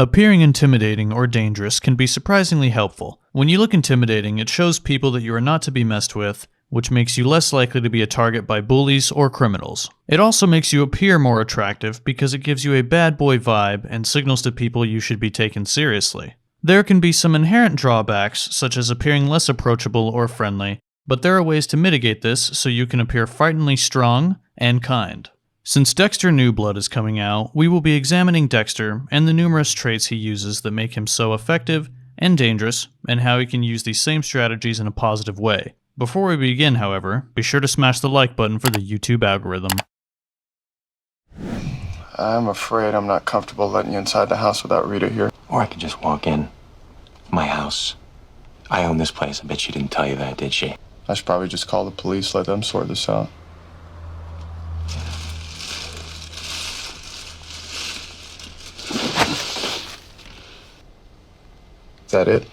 Appearing intimidating or dangerous can be surprisingly helpful. When you look intimidating, it shows people that you are not to be messed with, which makes you less likely to be a target by bullies or criminals. It also makes you appear more attractive because it gives you a bad boy vibe and signals to people you should be taken seriously. There can be some inherent drawbacks, such as appearing less approachable or friendly, but there are ways to mitigate this so you can appear frighteningly strong and kind. Since Dexter New Blood is coming out, we will be examining Dexter and the numerous traits he uses that make him so effective and dangerous, and how he can use these same strategies in a positive way. Before we begin, however, be sure to smash the like button for the YouTube algorithm. I'm afraid I'm not comfortable letting you inside the house without Rita here. Or I could just walk in. My house. I own this place. I bet she didn't tell you that, did she? I should probably just call the police, let them sort this out. Is that it?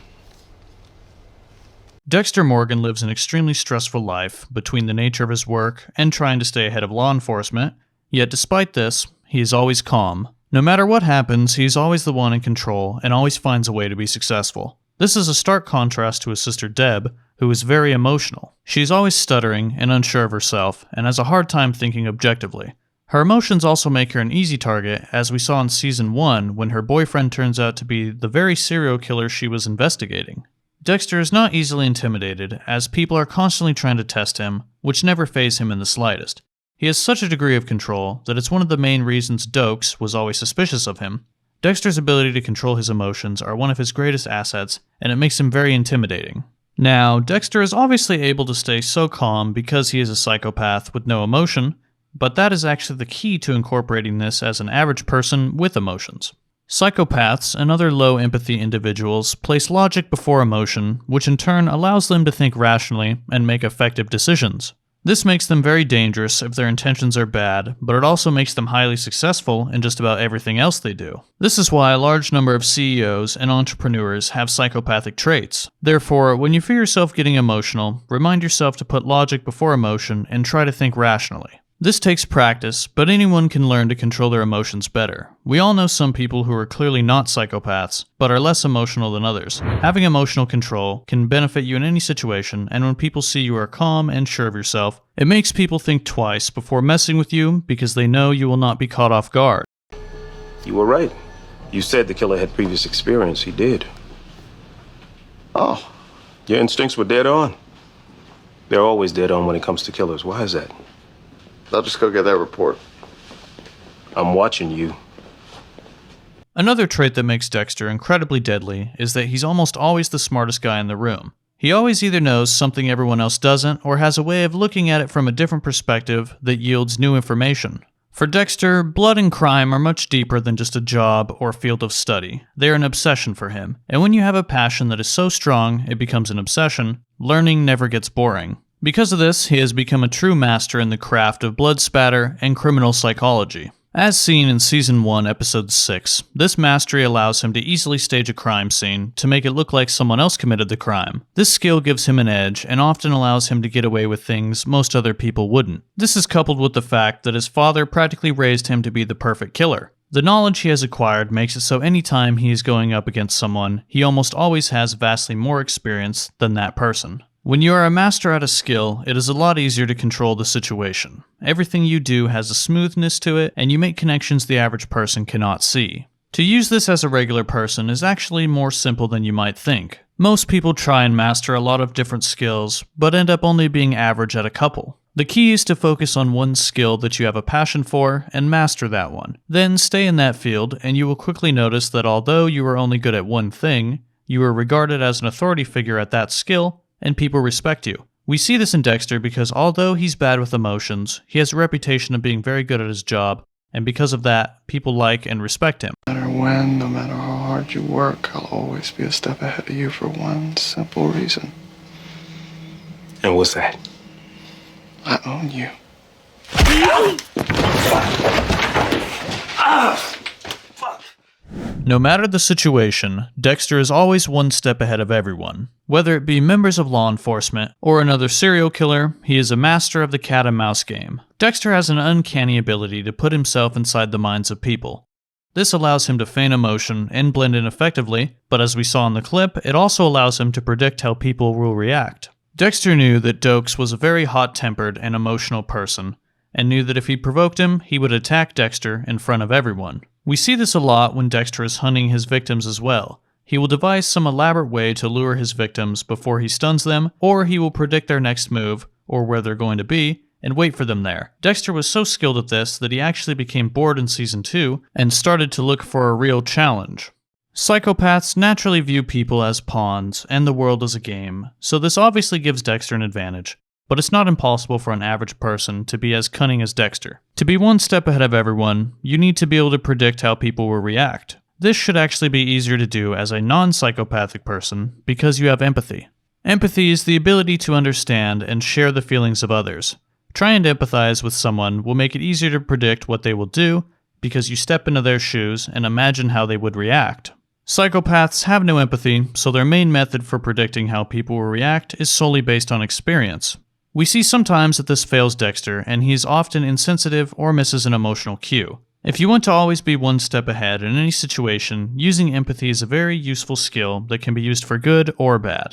Dexter Morgan lives an extremely stressful life between the nature of his work and trying to stay ahead of law enforcement, yet despite this, he is always calm. No matter what happens, he is always the one in control and always finds a way to be successful. This is a stark contrast to his sister Deb, who is very emotional. She is always stuttering and unsure of herself, and has a hard time thinking objectively. Her emotions also make her an easy target, as we saw in Season 1 when her boyfriend turns out to be the very serial killer she was investigating. Dexter is not easily intimidated, as people are constantly trying to test him, which never faze him in the slightest. He has such a degree of control that it's one of the main reasons Doakes was always suspicious of him. Dexter's ability to control his emotions are one of his greatest assets, and it makes him very intimidating. Now, Dexter is obviously able to stay so calm because he is a psychopath with no emotion, but that is actually the key to incorporating this as an average person with emotions. Psychopaths and other low empathy individuals place logic before emotion, which in turn allows them to think rationally and make effective decisions. This makes them very dangerous if their intentions are bad, but it also makes them highly successful in just about everything else they do. This is why a large number of CEOs and entrepreneurs have psychopathic traits. Therefore, when you feel yourself getting emotional, remind yourself to put logic before emotion and try to think rationally. This takes practice, but anyone can learn to control their emotions better. We all know some people who are clearly not psychopaths, but are less emotional than others. Having emotional control can benefit you in any situation, and when people see you are calm and sure of yourself, it makes people think twice before messing with you because they know you will not be caught off guard. You were right. You said the killer had previous experience. He did. Oh. Your instincts were dead on. They're always dead on when it comes to killers. Why is that? I'll just go get that report. I'm watching you. Another trait that makes Dexter incredibly deadly is that he's almost always the smartest guy in the room. He always either knows something everyone else doesn't, or has a way of looking at it from a different perspective that yields new information. For Dexter, blood and crime are much deeper than just a job or field of study. They are an obsession for him, and when you have a passion that is so strong it becomes an obsession, learning never gets boring. Because of this, he has become a true master in the craft of blood spatter and criminal psychology. As seen in Season 1, Episode 6, this mastery allows him to easily stage a crime scene to make it look like someone else committed the crime. This skill gives him an edge and often allows him to get away with things most other people wouldn't. This is coupled with the fact that his father practically raised him to be the perfect killer. The knowledge he has acquired makes it so anytime he is going up against someone, he almost always has vastly more experience than that person. When you are a master at a skill, it is a lot easier to control the situation. Everything you do has a smoothness to it, and you make connections the average person cannot see. To use this as a regular person is actually more simple than you might think. Most people try and master a lot of different skills, but end up only being average at a couple. The key is to focus on one skill that you have a passion for and master that one. Then stay in that field, and you will quickly notice that although you are only good at one thing, you are regarded as an authority figure at that skill, and people respect you. We see this in Dexter because although he's bad with emotions, he has a reputation of being very good at his job, and because of that, people like and respect him. No matter when, no matter how hard you work, I'll always be a step ahead of you for one simple reason. And what's that? I own you. No matter the situation, Dexter is always one step ahead of everyone. Whether it be members of law enforcement or another serial killer, he is a master of the cat and mouse game. Dexter has an uncanny ability to put himself inside the minds of people. This allows him to feign emotion and blend in effectively, but as we saw in the clip, it also allows him to predict how people will react. Dexter knew that Doakes was a very hot-tempered and emotional person, and knew that if he provoked him, he would attack Dexter in front of everyone. We see this a lot when Dexter is hunting his victims as well. He will devise some elaborate way to lure his victims before he stuns them, or he will predict their next move, or where they're going to be, and wait for them there. Dexter was so skilled at this that he actually became bored in Season 2 and started to look for a real challenge. Psychopaths naturally view people as pawns and the world as a game, so this obviously gives Dexter an advantage, but it's not impossible for an average person to be as cunning as Dexter. To be one step ahead of everyone, you need to be able to predict how people will react. This should actually be easier to do as a non-psychopathic person because you have empathy. Empathy is the ability to understand and share the feelings of others. Trying to empathize with someone will make it easier to predict what they will do because you step into their shoes and imagine how they would react. Psychopaths have no empathy, so their main method for predicting how people will react is solely based on experience. We see sometimes that this fails Dexter, and he is often insensitive or misses an emotional cue. If you want to always be one step ahead in any situation, using empathy is a very useful skill that can be used for good or bad.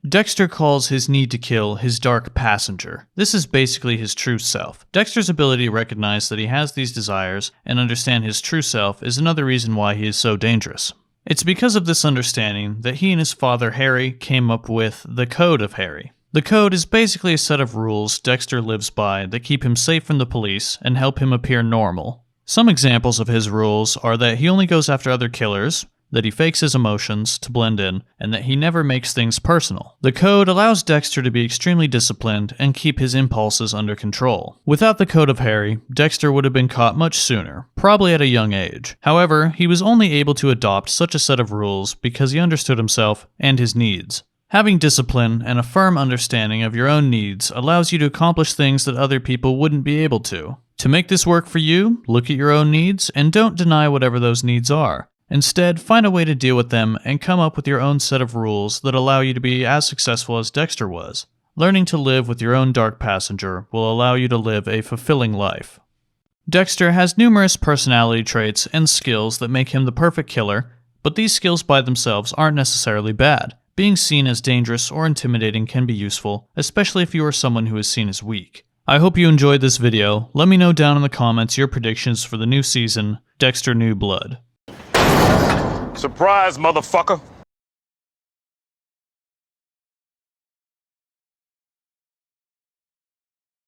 Dexter calls his need to kill his dark passenger. This is basically his true self. Dexter's ability to recognize that he has these desires and understand his true self is another reason why he is so dangerous. It's because of this understanding that he and his father Harry came up with the Code of Harry. The Code is basically a set of rules Dexter lives by that keep him safe from the police and help him appear normal. Some examples of his rules are that he only goes after other killers, that he fakes his emotions to blend in, and that he never makes things personal. The Code allows Dexter to be extremely disciplined and keep his impulses under control. Without the Code of Harry, Dexter would have been caught much sooner, probably at a young age. However, he was only able to adopt such a set of rules because he understood himself and his needs. Having discipline and a firm understanding of your own needs allows you to accomplish things that other people wouldn't be able to. To make this work for you, look at your own needs and don't deny whatever those needs are. Instead, find a way to deal with them and come up with your own set of rules that allow you to be as successful as Dexter was. Learning to live with your own dark passenger will allow you to live a fulfilling life. Dexter has numerous personality traits and skills that make him the perfect killer, but these skills by themselves aren't necessarily bad. Being seen as dangerous or intimidating can be useful, especially if you are someone who is seen as weak. I hope you enjoyed this video. Let me know down in the comments your predictions for the new season, Dexter New Blood. Surprise, motherfucker!